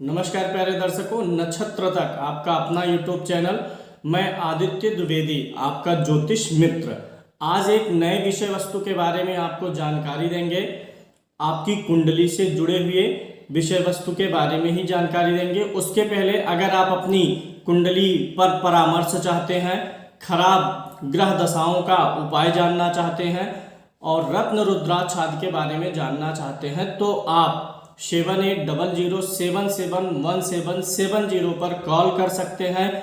नमस्कार प्यारे दर्शकों, नक्षत्र तक आपका अपना यूट्यूब चैनल। मैं आदित्य द्विवेदी, आपका ज्योतिष मित्र। आज एक नए विषय वस्तु के बारे में आपको जानकारी देंगे। आपकी कुंडली से जुड़े हुए विषय वस्तु के बारे में ही जानकारी देंगे। उसके पहले अगर आप अपनी कुंडली पर परामर्श चाहते हैं, खराब ग्रह दशाओं का उपाय जानना चाहते हैं और रत्न रुद्राक्ष आदि के बारे में जानना चाहते हैं तो आप 7800771770 पर कॉल कर सकते हैं,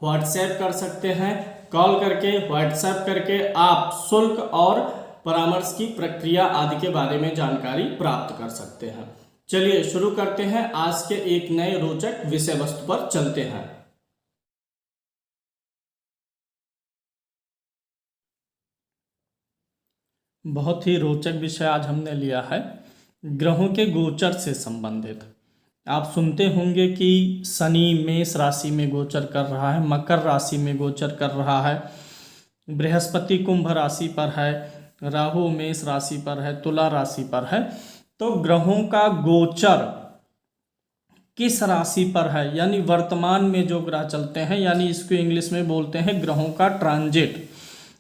व्हाट्सएप कर सकते हैं। कॉल करके व्हाट्सएप करके आप शुल्क और परामर्श की प्रक्रिया आदि के बारे में जानकारी प्राप्त कर सकते हैं। चलिए शुरू करते हैं। आज के एक नए रोचक विषय वस्तु पर चलते हैं। बहुत ही रोचक विषय आज हमने लिया है, ग्रहों के गोचर से संबंधित। आप सुनते होंगे कि शनि मेष राशि में गोचर कर रहा है, मकर राशि में गोचर कर रहा है, बृहस्पति कुंभ राशि पर है, राहु मेष राशि पर है, तुला राशि पर है। तो ग्रहों का गोचर किस राशि पर है, यानी वर्तमान में जो ग्रह चलते हैं, यानी इसको इंग्लिश में बोलते हैं ग्रहों का ट्रांजिट।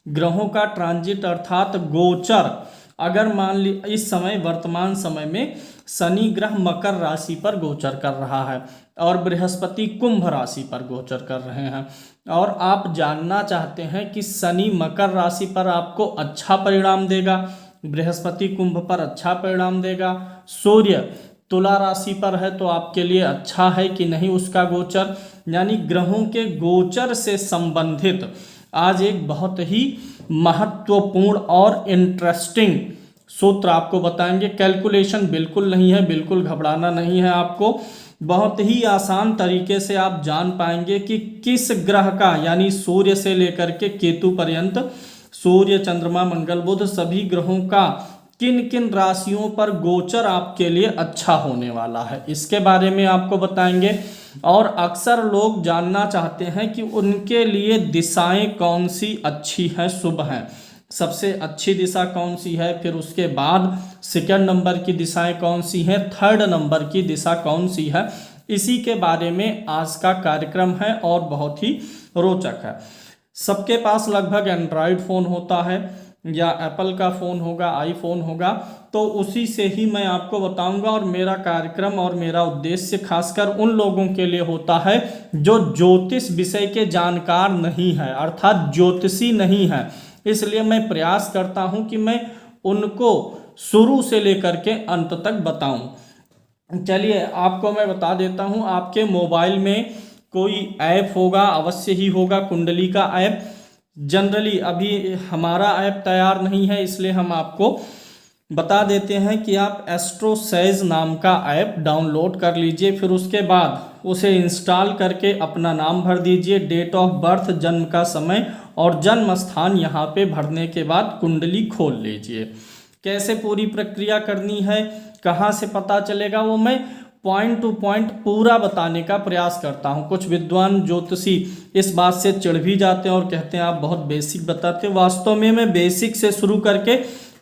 ग्रहों का ट्रांजिट अर्थात गोचर। अगर मान ली इस समय वर्तमान समय में शनि ग्रह मकर राशि पर गोचर कर रहा है और बृहस्पति कुंभ राशि पर गोचर कर रहे हैं, और आप जानना चाहते हैं कि शनि मकर राशि पर आपको अच्छा परिणाम देगा, बृहस्पति कुंभ पर अच्छा परिणाम देगा, सूर्य तुला राशि पर है तो आपके लिए अच्छा है कि नहीं उसका गोचर। यानी ग्रहों के गोचर से संबंधित आज एक बहुत ही महत्वपूर्ण और इंटरेस्टिंग सूत्र आपको बताएंगे। कैलकुलेशन बिल्कुल नहीं है, बिल्कुल घबराना नहीं है आपको। बहुत ही आसान तरीके से आप जान पाएंगे कि किस ग्रह का, यानी सूर्य से लेकर के केतु पर्यंत, सूर्य चंद्रमा मंगल बुध सभी ग्रहों का किन किन राशियों पर गोचर आपके लिए अच्छा होने वाला है, इसके बारे में आपको बताएंगे। और अक्सर लोग जानना चाहते हैं कि उनके लिए दिशाएं कौन सी अच्छी हैं, शुभ हैं, सबसे अच्छी दिशा कौन सी है, फिर उसके बाद सेकंड नंबर की दिशाएं कौन सी हैं, थर्ड नंबर की दिशा कौन सी है। इसी के बारे में आज का कार्यक्रम है और बहुत ही रोचक है। सबके पास लगभग एंड्रॉयड फ़ोन होता है या एप्पल का फ़ोन होगा, आईफोन होगा, तो उसी से ही मैं आपको बताऊंगा। और मेरा कार्यक्रम और मेरा उद्देश्य खासकर उन लोगों के लिए होता है जो ज्योतिष विषय के जानकार नहीं है, अर्थात ज्योतिषी नहीं है। इसलिए मैं प्रयास करता हूं कि मैं उनको शुरू से लेकर के अंत तक बताऊं। चलिए आपको मैं बता देता हूं, आपके मोबाइल में कोई ऐप होगा, अवश्य ही होगा, कुंडली का ऐप। जनरली अभी हमारा ऐप तैयार नहीं है, इसलिए हम आपको बता देते हैं कि आप एस्ट्रोसैज नाम का ऐप डाउनलोड कर लीजिए। फिर उसके बाद उसे इंस्टॉल करके अपना नाम भर दीजिए, डेट ऑफ बर्थ, जन्म का समय और जन्म स्थान यहाँ पे भरने के बाद कुंडली खोल लीजिए। कैसे पूरी प्रक्रिया करनी है, कहाँ से पता चलेगा, वो मैं पॉइंट टू पॉइंट पूरा बताने का प्रयास करता हूँ। कुछ विद्वान ज्योतिषी इस बात से चिढ़ भी जाते हैं और कहते हैं आप बहुत बेसिक बताते हैं। वास्तव में मैं बेसिक से शुरू करके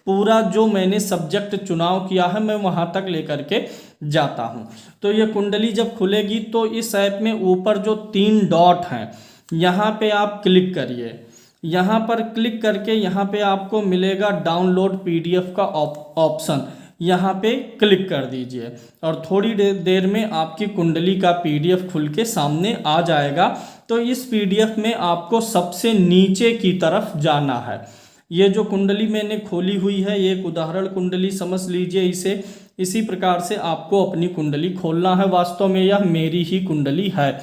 पूरा जो मैंने सब्जेक्ट चुनाव किया है मैं वहाँ तक लेकर के जाता हूँ। तो ये कुंडली जब खुलेगी तो इस ऐप में ऊपर जो 3 डॉट हैं यहाँ पे आप क्लिक करिए। यहाँ पर क्लिक करके यहाँ पे आपको मिलेगा डाउनलोड PDF का ऑप्शन, यहाँ पे क्लिक कर दीजिए और थोड़ी देर में आपकी कुंडली का PDF खुल के सामने आ जाएगा। तो इस PDF में आपको सबसे नीचे की तरफ जाना है। ये जो कुंडली मैंने खोली हुई है ये एक उदाहरण कुंडली समझ लीजिए इसे। इसी प्रकार से आपको अपनी कुंडली खोलना है। वास्तव में यह मेरी ही कुंडली है।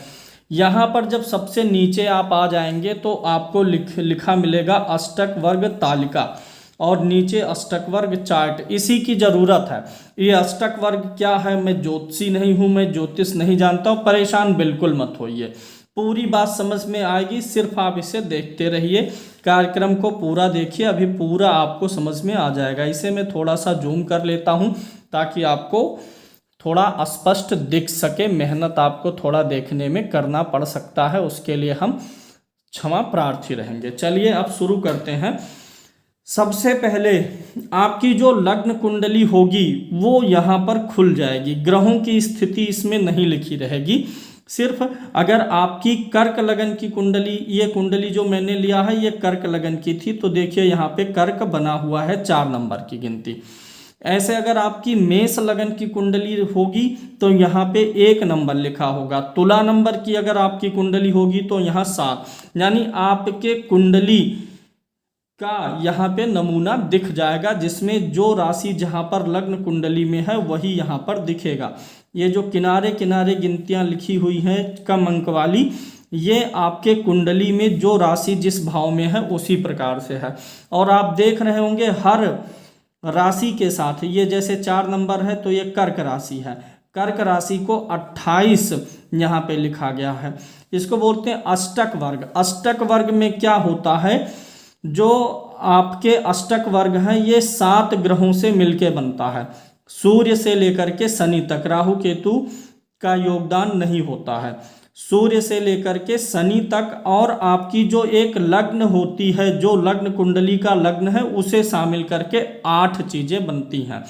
यहाँ पर जब सबसे नीचे आप आ जाएंगे तो आपको लिखा मिलेगा अष्टक वर्ग तालिका और नीचे अष्टक वर्ग चार्ट। इसी की ज़रूरत है। ये अष्टक वर्ग क्या है, मैं ज्योतिषी नहीं हूँ, मैं ज्योतिष नहीं जानता हूँ, परेशान बिल्कुल मत होइए, पूरी बात समझ में आएगी। सिर्फ आप इसे देखते रहिए, कार्यक्रम को पूरा देखिए, अभी पूरा आपको समझ में आ जाएगा। इसे मैं थोड़ा सा जूम कर लेता हूँ ताकि आपको थोड़ा स्पष्ट दिख सके। मेहनत आपको थोड़ा देखने में करना पड़ सकता है, उसके लिए हम क्षमा प्रार्थी रहेंगे। चलिए अब शुरू करते हैं। सबसे पहले आपकी जो लग्न कुंडली होगी वो यहाँ पर खुल जाएगी। ग्रहों की स्थिति इसमें नहीं लिखी रहेगी। सिर्फ अगर आपकी कर्क लगन की कुंडली, ये कुंडली जो मैंने लिया है ये कर्क लगन की थी, तो देखिए यहाँ पे कर्क बना हुआ है 4 नंबर की गिनती। ऐसे अगर आपकी मेष लगन की कुंडली होगी तो यहाँ पे 1 नंबर लिखा होगा। तुला नंबर की अगर आपकी कुंडली होगी तो यहाँ 7, यानी आपके कुंडली का यहाँ पे नमूना दिख जाएगा, जिसमें जो राशि जहाँ पर लग्न कुंडली में है वही यहाँ पर दिखेगा। ये जो किनारे किनारे गिनतियाँ लिखी हुई हैं कम अंक वाली, ये आपके कुंडली में जो राशि जिस भाव में है उसी प्रकार से है। और आप देख रहे होंगे हर राशि के साथ, ये जैसे 4 नंबर है तो ये कर्क राशि है, कर्क राशि को 28 यहाँ पे लिखा गया है। इसको बोलते हैं अष्टक वर्ग। अष्टक वर्ग में क्या होता है, जो आपके अष्टक वर्ग हैं ये 7 ग्रहों से मिलके बनता है। सूर्य से लेकर के शनि तक, राहु केतु का योगदान नहीं होता है। सूर्य से लेकर के शनि तक, और आपकी जो एक लग्न होती है, जो लग्न कुंडली का लग्न है उसे शामिल करके 8 चीजें बनती हैं।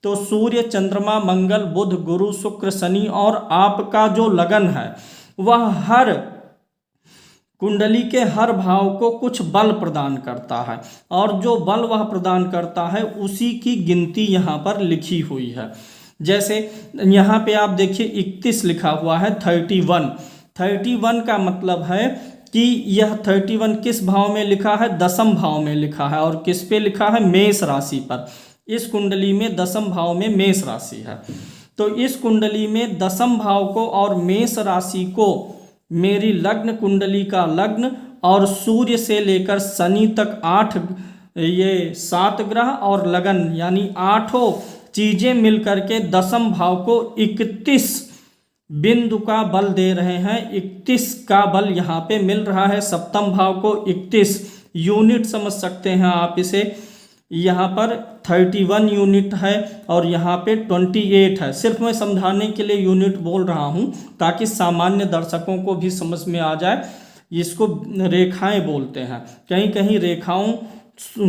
तो सूर्य, चंद्रमा, मंगल, बुध, गुरु, शुक्र, शनि, और आपका जो लगन है वह हर कुंडली के हर भाव को कुछ बल प्रदान करता है, और जो बल वह प्रदान करता है उसी की गिनती यहाँ पर लिखी हुई है। जैसे यहाँ पे आप देखिए 31 लिखा हुआ है, 31 का मतलब है कि यह 31 किस भाव में लिखा है, 10वें भाव में लिखा है। और किस पे लिखा है, मेष राशि पर। इस कुंडली में 10वें भाव में मेष राशि है। तो इस कुंडली में 10वें भाव को और मेष राशि को मेरी लग्न कुंडली का लग्न और सूर्य से लेकर शनि तक 8, ये 7 ग्रह और लगन यानी 8 चीजें मिलकर के 10वें भाव को 31 बिंदु का बल दे रहे हैं। 31 का बल यहाँ पे मिल रहा है। 7वें भाव को 31 यूनिट समझ सकते हैं आप इसे। यहाँ पर 31 यूनिट है और यहाँ पे 28 है। सिर्फ मैं समझाने के लिए यूनिट बोल रहा हूँ ताकि सामान्य दर्शकों को भी समझ में आ जाए। इसको रेखाएं बोलते हैं, कहीं कहीं रेखाओं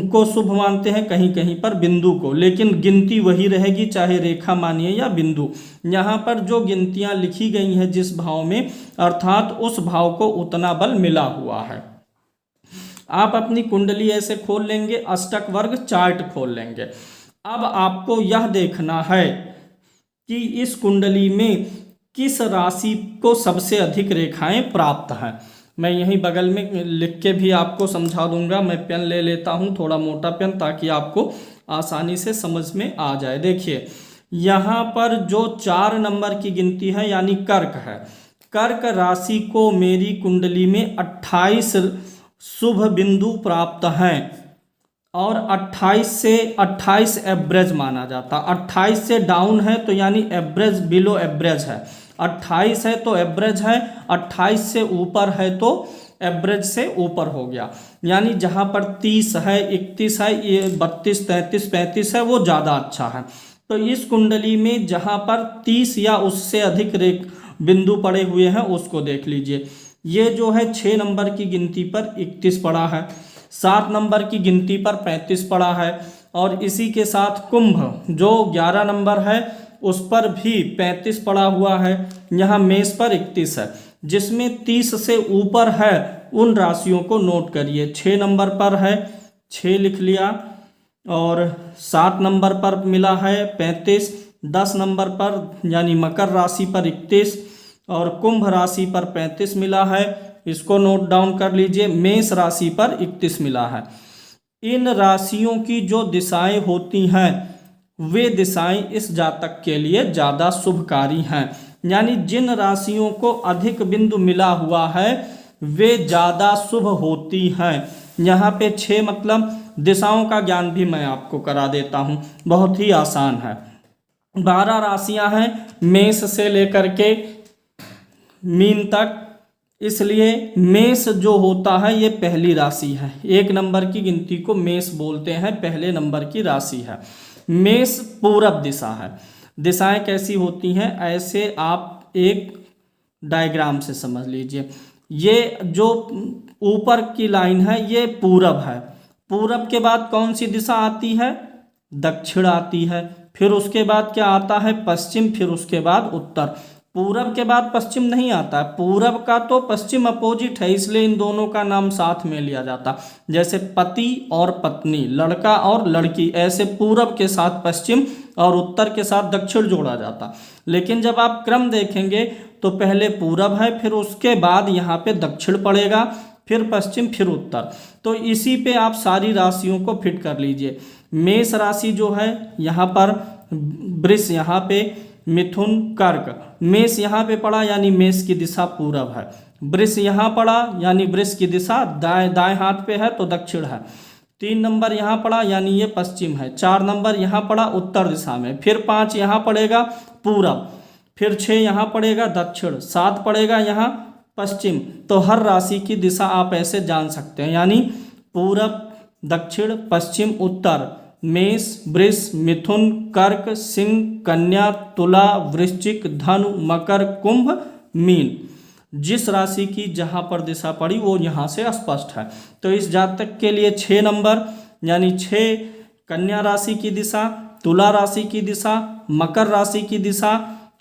को शुभ मानते हैं, कहीं कहीं पर बिंदु को, लेकिन गिनती वही रहेगी चाहे रेखा मानिए या बिंदु। यहाँ पर जो गिनतियाँ लिखी गई हैं जिस भाव में, अर्थात उस भाव को उतना बल मिला हुआ है। आप अपनी कुंडली ऐसे खोल लेंगे, अष्टक वर्ग चार्ट खोल लेंगे। अब आपको यह देखना है कि इस कुंडली में किस राशि को सबसे अधिक रेखाएं प्राप्त हैं। मैं यहीं बगल में लिख के भी आपको समझा दूंगा। मैं पेन ले लेता हूं, थोड़ा मोटा पेन, ताकि आपको आसानी से समझ में आ जाए। देखिए यहाँ पर जो 4 नंबर की गिनती है यानी कर्क है, कर्क राशि को मेरी कुंडली में 28 शुभ बिंदु प्राप्त हैं और 28 एवरेज माना जाता। 28 से डाउन है तो यानी एवरेज, बिलो एवरेज है। 28 है तो एवरेज है, 28 से ऊपर है तो एवरेज से ऊपर हो गया। यानी जहाँ पर 30 है, 31 है, ये 32, 33, 35 है वो ज़्यादा अच्छा है। तो इस कुंडली में जहाँ पर 30 या उससे अधिक बिंदु पड़े हुए हैं उसको देख लीजिए। ये जो है 6 नंबर की गिनती पर 31 पड़ा है, 7 नंबर की गिनती पर 35 पड़ा है, और इसी के साथ कुंभ जो 11 नंबर है उस पर भी 35 पड़ा हुआ है। यहाँ मेष पर 31 है। जिसमें 30 से ऊपर है उन राशियों को नोट करिए। 6 नंबर पर है, 6 लिख लिया, और 7 नंबर पर मिला है 35, 10 नंबर पर यानी मकर राशि पर 31 और कुंभ राशि पर 35 मिला है, इसको नोट डाउन कर लीजिए। मेष राशि पर 31 मिला है। इन राशियों की जो दिशाएं होती हैं वे दिशाएं इस जातक के लिए ज़्यादा शुभकारी हैं। यानी जिन राशियों को अधिक बिंदु मिला हुआ है वे ज़्यादा शुभ होती हैं। यहाँ पे 6 मतलब दिशाओं का ज्ञान भी मैं आपको करा देता हूँ, बहुत ही आसान है। 12 राशियाँ हैं मेष से लेकर के मीन तक, इसलिए मेष जो होता है ये पहली राशि है। 1 नंबर की गिनती को मेष बोलते हैं, पहले नंबर की राशि है। मेष पूरब दिशा है। दिशाएं कैसी होती हैं ऐसे आप एक डायग्राम से समझ लीजिए। ये जो ऊपर की लाइन है ये पूरब है। पूरब के बाद कौन सी दिशा आती है? दक्षिण आती है। फिर उसके बाद क्या आता है? पश्चिम। फिर उसके बाद उत्तर। पूरब के बाद पश्चिम नहीं आता है। पूरब का तो पश्चिम अपोजिट है, इसलिए इन दोनों का नाम साथ में लिया जाता। जैसे पति और पत्नी, लड़का और लड़की, ऐसे पूरब के साथ पश्चिम और उत्तर के साथ दक्षिण जोड़ा जाता। लेकिन जब आप क्रम देखेंगे तो पहले पूरब है, फिर उसके बाद यहाँ पे दक्षिण पड़ेगा, फिर पश्चिम, फिर उत्तर। तो इसी पे आप सारी राशियों को फिट कर लीजिए। मेष राशि जो है यहाँ पर, वृष यहाँ पे, मिथुन, कर्क। मेष यहाँ पे पड़ा यानी मेष की दिशा पूरब है। वृष यहाँ पड़ा यानी वृष की दिशा दाएं हाथ पे है तो दक्षिण है। 3 नंबर यहाँ पड़ा यानी ये पश्चिम है। 4 नंबर यहाँ पड़ा उत्तर दिशा में। फिर 5 यहाँ पड़ेगा पूरब। फिर 6 यहाँ पड़ेगा दक्षिण। 7 पड़ेगा यहाँ पश्चिम। तो हर राशि की दिशा आप ऐसे जान सकते हैं, यानी पूरब, दक्षिण, पश्चिम, उत्तर। मेष, वृष, मिथुन, कर्क, सिंह, कन्या, तुला, वृश्चिक, धनु, मकर, कुंभ, मीन। जिस राशि की जहाँ पर दिशा पड़ी वो यहाँ से स्पष्ट है। तो इस जातक के लिए 6 नंबर यानी 6 कन्या राशि की दिशा, तुला राशि की दिशा, मकर राशि की दिशा,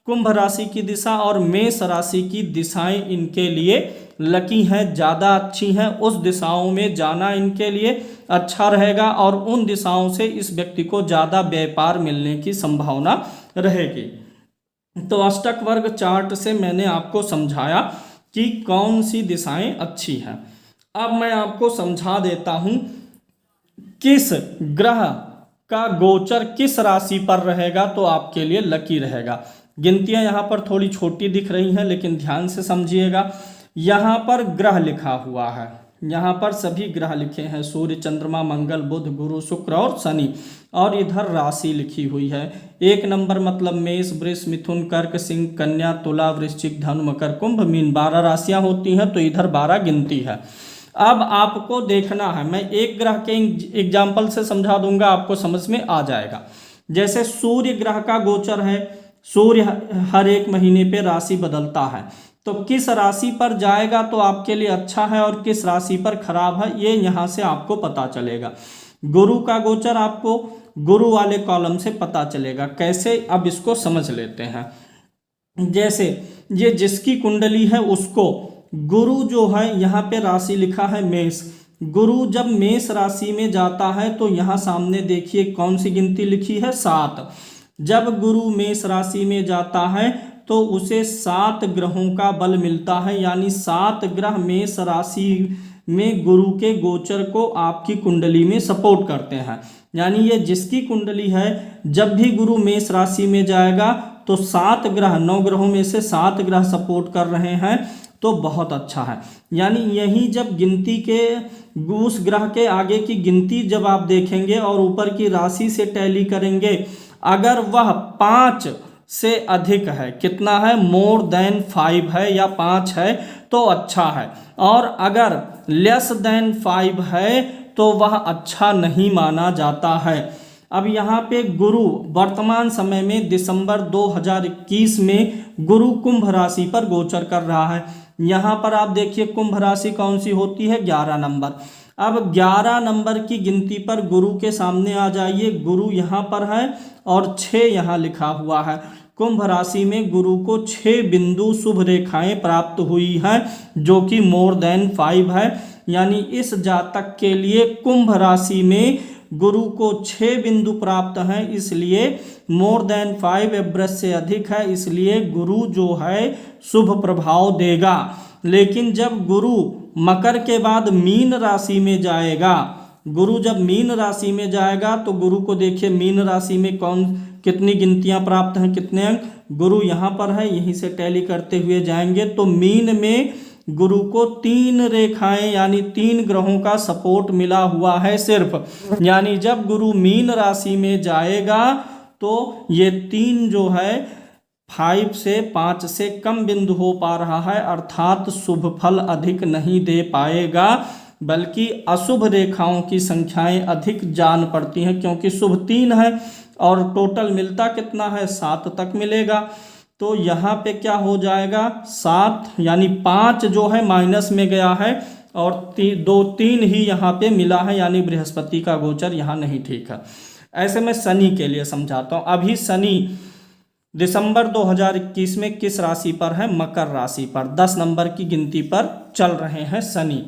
कुंभ राशि की दिशा और मेष राशि की दिशाएं इनके लिए लकी हैं, ज़्यादा अच्छी हैं। उस दिशाओं में जाना इनके लिए अच्छा रहेगा और उन दिशाओं से इस व्यक्ति को ज़्यादा व्यापार मिलने की संभावना रहेगी। तो अष्टक वर्ग चार्ट से मैंने आपको समझाया कि कौन सी दिशाएं अच्छी हैं। अब मैं आपको समझा देता हूं किस ग्रह का गोचर किस राशि पर रहेगा तो आपके लिए लकी रहेगा। गिनतियां यहाँ पर थोड़ी छोटी दिख रही हैं, लेकिन ध्यान से समझिएगा। यहाँ पर ग्रह लिखा हुआ है, यहाँ पर सभी ग्रह लिखे हैं, सूर्य, चंद्रमा, मंगल, बुध, गुरु, शुक्र और शनि। और इधर राशि लिखी हुई है। 1 नंबर मतलब मेष, वृष, मिथुन, कर्क, सिंह, कन्या, तुला, वृश्चिक, धनु, मकर, कुंभ, मीन। 12 राशियां होती हैं तो इधर 12 गिनती है। अब आपको देखना है, मैं एक ग्रह के एग्जाम्पल से समझा दूंगा, आपको समझ में आ जाएगा। जैसे सूर्य ग्रह का गोचर है, सूर्य हर एक महीने पे राशि बदलता है, तो किस राशि पर जाएगा तो आपके लिए अच्छा है और किस राशि पर खराब है ये यहाँ से आपको पता चलेगा। गुरु का गोचर आपको गुरु वाले कॉलम से पता चलेगा। कैसे, अब इसको समझ लेते हैं। जैसे ये जिसकी कुंडली है उसको गुरु जो है, यहाँ पे राशि लिखा है मेष। गुरु जब मेष राशि में जाता है तो यहाँ सामने देखिए कौन सी गिनती लिखी है, 7। जब गुरु मेष राशि में जाता है तो उसे 7 ग्रहों का बल मिलता है, यानी 7 ग्रह मेष राशि में गुरु के गोचर को आपकी कुंडली में सपोर्ट करते हैं। यानी ये जिसकी कुंडली है, जब भी गुरु मेष राशि में जाएगा तो 7 ग्रह, 9 ग्रहों में से 7 ग्रह सपोर्ट कर रहे हैं तो बहुत अच्छा है। यानी यही जब गिनती के उस ग्रह के आगे की गिनती जब आप देखेंगे और ऊपर की राशि से टैली करेंगे, अगर वह 5 से अधिक है, कितना है, मोर देन 5 है या 5 है तो अच्छा है, और अगर लेस देन 5 है तो वह अच्छा नहीं माना जाता है। अब यहाँ पे गुरु वर्तमान समय में दिसंबर 2021 में गुरु कुंभ राशि पर गोचर कर रहा है। यहाँ पर आप देखिए कुंभ राशि कौन सी होती है, 11 नंबर। अब 11 नंबर की गिनती पर गुरु के सामने आ जाइए, गुरु यहाँ पर है और 6 यहाँ लिखा हुआ है। कुंभ राशि में गुरु को 6 बिंदु शुभ रेखाएं प्राप्त हुई हैं जो कि मोर देन 5 है। यानी इस जातक के लिए कुंभ राशि में गुरु को 6 बिंदु प्राप्त हैं, इसलिए मोर देन 5 एवरेज से अधिक है, इसलिए गुरु जो है शुभ प्रभाव देगा। लेकिन जब गुरु मकर के बाद मीन राशि में जाएगा, गुरु जब मीन राशि में जाएगा तो गुरु को देखिए मीन राशि में कितनी गिनतियां प्राप्त हैं, कितने अंक, गुरु यहाँ पर है, यहीं से टैली करते हुए जाएंगे तो मीन में गुरु को 3 रेखाएं यानी 3 ग्रहों का सपोर्ट मिला हुआ है सिर्फ। यानी जब गुरु मीन राशि में जाएगा तो ये 3 जो है 5 से 5 से कम बिंदु हो पा रहा है, अर्थात शुभ फल अधिक नहीं दे पाएगा, बल्कि अशुभ रेखाओं की संख्याएं अधिक जान पड़ती हैं, क्योंकि शुभ 3 है और टोटल मिलता कितना है, 7 तक मिलेगा। तो यहाँ पे क्या हो जाएगा, 7 यानी 5 जो है माइनस में गया है और 2-3 ही यहाँ पे मिला है, यानी बृहस्पति का गोचर यहाँ नहीं ठीक है। ऐसे में शनि के लिए समझाता हूँ। अभी शनि दिसंबर 2021 में किस राशि पर है? मकर राशि पर 10 नंबर की गिनती पर चल रहे हैं शनि।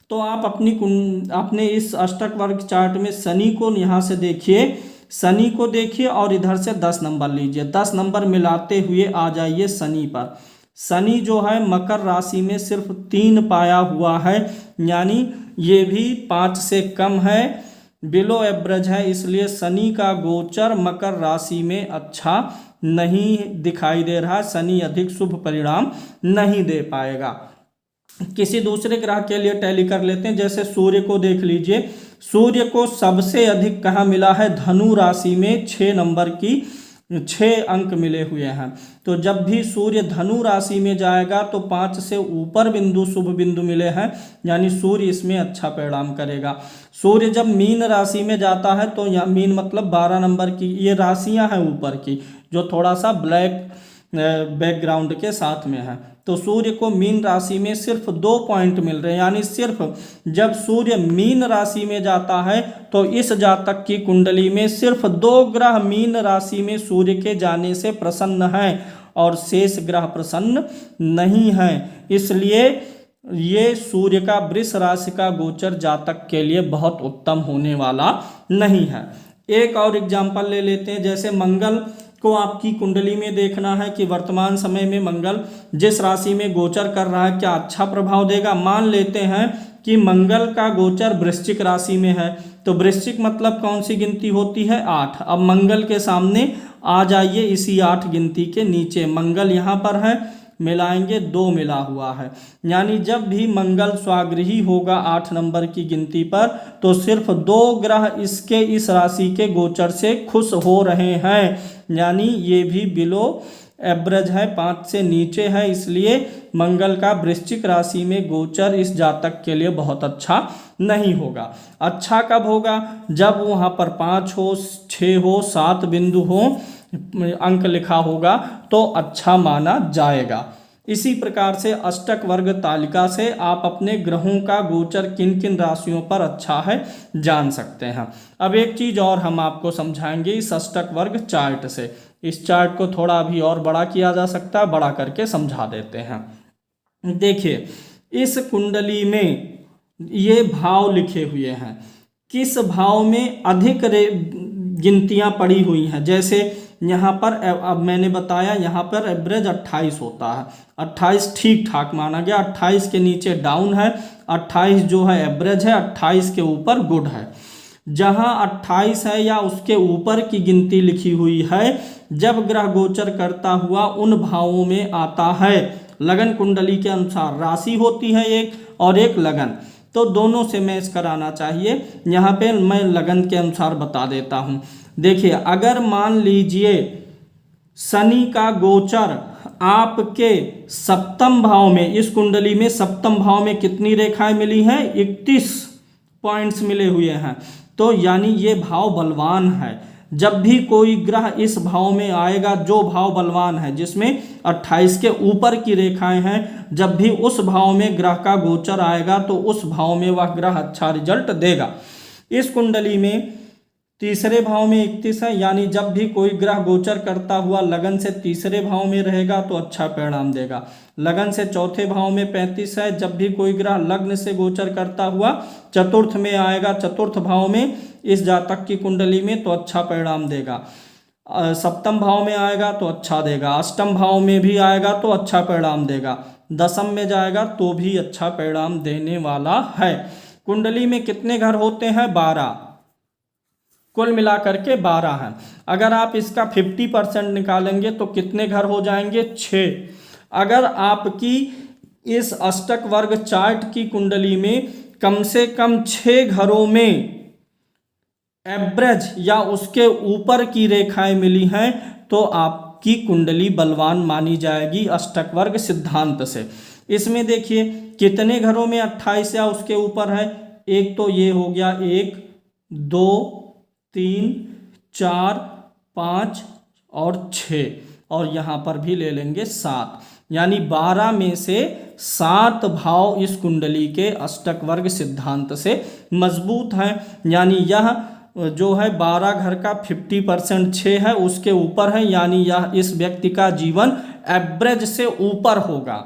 तो आप अपने इस अष्टक वर्ग चार्ट में शनि को यहाँ से देखिए, शनि को देखिए और इधर से 10 नंबर लीजिए, 10 नंबर मिलाते हुए आ जाइए शनि पर। शनि जो है मकर राशि में सिर्फ 3 पाया हुआ है, यानी ये भी 5 से कम है, बिलो एवरेज है। इसलिए शनि का गोचर मकर राशि में अच्छा नहीं दिखाई दे रहा। शनि अधिक शुभ परिणाम नहीं दे पाएगा। किसी दूसरे ग्रह के लिए टैली कर लेते हैं। जैसे सूर्य को देख लीजिए, सूर्य को सबसे अधिक कहाँ मिला है? धनु राशि में 6 नंबर की 6 अंक मिले हुए हैं। तो जब भी सूर्य धनु राशि में जाएगा तो 5 से ऊपर बिंदु शुभ बिंदु मिले हैं, यानी सूर्य इसमें अच्छा परिणाम करेगा। सूर्य जब मीन राशि में जाता है तो यहाँ मीन मतलब 12 नंबर की ये राशियां हैं ऊपर की, जो थोड़ा सा ब्लैक बैकग्राउंड के साथ में है। तो सूर्य को मीन राशि में सिर्फ 2 पॉइंट मिल रहे हैं, यानी सिर्फ जब सूर्य मीन राशि में जाता है तो इस जातक की कुंडली में सिर्फ 2 ग्रह मीन राशि में सूर्य के जाने से प्रसन्न हैं और शेष ग्रह प्रसन्न नहीं हैं। इसलिए ये सूर्य का वृष राशि का गोचर जातक के लिए बहुत उत्तम होने वाला नहीं है। एक और एग्जाम्पल ले लेते हैं। जैसे मंगल को आपकी कुंडली में देखना है कि वर्तमान समय में मंगल जिस राशि में गोचर कर रहा है क्या अच्छा प्रभाव देगा। मान लेते हैं कि मंगल का गोचर वृश्चिक राशि में है, तो वृश्चिक मतलब कौन सी गिनती होती है? 8। अब मंगल के सामने आ जाइए, इसी 8 गिनती के नीचे मंगल यहाँ पर है, मिलाएंगे 2 मिला हुआ है, यानी जब भी मंगल स्वागृही होगा 8 नंबर की गिनती पर तो सिर्फ 2 ग्रह इसके इस राशि के गोचर से खुश हो रहे हैं, यानी ये भी बिलो एवरेज है, 5 से नीचे है। इसलिए मंगल का वृश्चिक राशि में गोचर इस जातक के लिए बहुत अच्छा नहीं होगा। अच्छा कब होगा? जब वहाँ पर 5 हो, 6 हो, 7 बिंदु हो, अंक लिखा होगा तो अच्छा माना जाएगा। इसी प्रकार से अष्टक वर्ग तालिका से आप अपने ग्रहों का गोचर किन किन राशियों पर अच्छा है जान सकते हैं। अब एक चीज और हम आपको समझाएंगे इस अष्टक वर्ग चार्ट से। इस चार्ट को थोड़ा अभी और बड़ा किया जा सकता है, बड़ा करके समझा देते हैं। देखिए इस कुंडली में ये भाव लिखे हुए हैं, किस भाव में अधिक गिनतियां पड़ी हुई हैं। जैसे यहाँ पर अब मैंने बताया यहाँ पर एवरेज 28 होता है, 28 ठीक ठाक माना गया, 28 के नीचे डाउन है, 28 जो है एवरेज है, 28 के ऊपर गुड है। जहाँ 28 है या उसके ऊपर की गिनती लिखी हुई है, जब ग्रह गोचर करता हुआ उन भावों में आता है, लगन कुंडली के अनुसार राशि होती है एक और एक लगन, तो दोनों से मैच कराना चाहिए। यहाँ पे मैं लगन के अनुसार बता देता हूँ। देखिए अगर मान लीजिए शनि का गोचर आपके सप्तम भाव में, इस कुंडली में सप्तम भाव में कितनी रेखाएं मिली हैं? 31 पॉइंट्स मिले हुए हैं, तो यानी ये भाव बलवान है। जब भी कोई ग्रह इस भाव में आएगा जो भाव बलवान है, जिसमें 28 के ऊपर की रेखाएं हैं, जब भी उस भाव में ग्रह का गोचर आएगा तो उस भाव में वह ग्रह अच्छा रिजल्ट देगा। इस कुंडली में तीसरे भाव में 31 है, यानी जब भी कोई ग्रह गोचर करता हुआ लगन से तीसरे भाव में रहेगा तो अच्छा परिणाम देगा। लगन से चौथे भाव में 35 है, जब भी कोई ग्रह लग्न से गोचर करता हुआ चतुर्थ में आएगा, चतुर्थ भाव में इस जातक की कुंडली में तो अच्छा परिणाम देगा। सप्तम भाव में आएगा तो अच्छा देगा, अष्टम भाव में भी आएगा तो अच्छा परिणाम देगा, दसम में जाएगा तो भी अच्छा परिणाम देने वाला है। कुंडली में कितने घर होते हैं? 12, कुल मिलाकर के 12 हैं। अगर आप इसका 50% निकालेंगे तो कितने घर हो जाएंगे? 6। अगर आपकी इस अष्टक वर्ग चार्ट की कुंडली में कम से कम 6 घरों में एवरेज या उसके ऊपर की रेखाएं मिली हैं तो आपकी कुंडली बलवान मानी जाएगी अष्टक वर्ग सिद्धांत से। इसमें देखिए कितने घरों में 28 या उसके ऊपर है। एक तो ये हो गया 1, 2, 3, 4, 5 और 6, और यहाँ पर भी ले लेंगे 7, यानी 12 में से 7 भाव इस कुंडली के अष्टक वर्ग सिद्धांत से मजबूत हैं। यानी यह जो है 12 घर का 50% 6 है, उसके ऊपर है, यानी यह इस व्यक्ति का जीवन एवरेज से ऊपर होगा।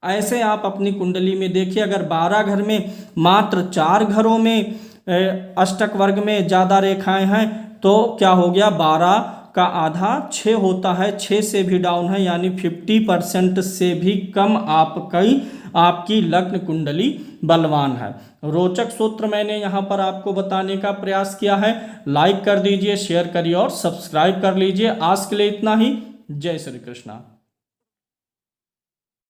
ऐसे आप अपनी कुंडली में देखिए, अगर 12 घर में मात्र 4 घरों में अष्टक वर्ग में ज़्यादा रेखाएं हैं तो क्या हो गया, 12 का आधा 6 होता है, 6 से भी डाउन है, यानी 50% से भी कम आपकी लग्न कुंडली बलवान है। रोचक सूत्र मैंने यहाँ पर आपको बताने का प्रयास किया है। लाइक कर दीजिए, शेयर करिए और सब्सक्राइब कर लीजिए। आज के लिए इतना ही। जय श्री कृष्णा।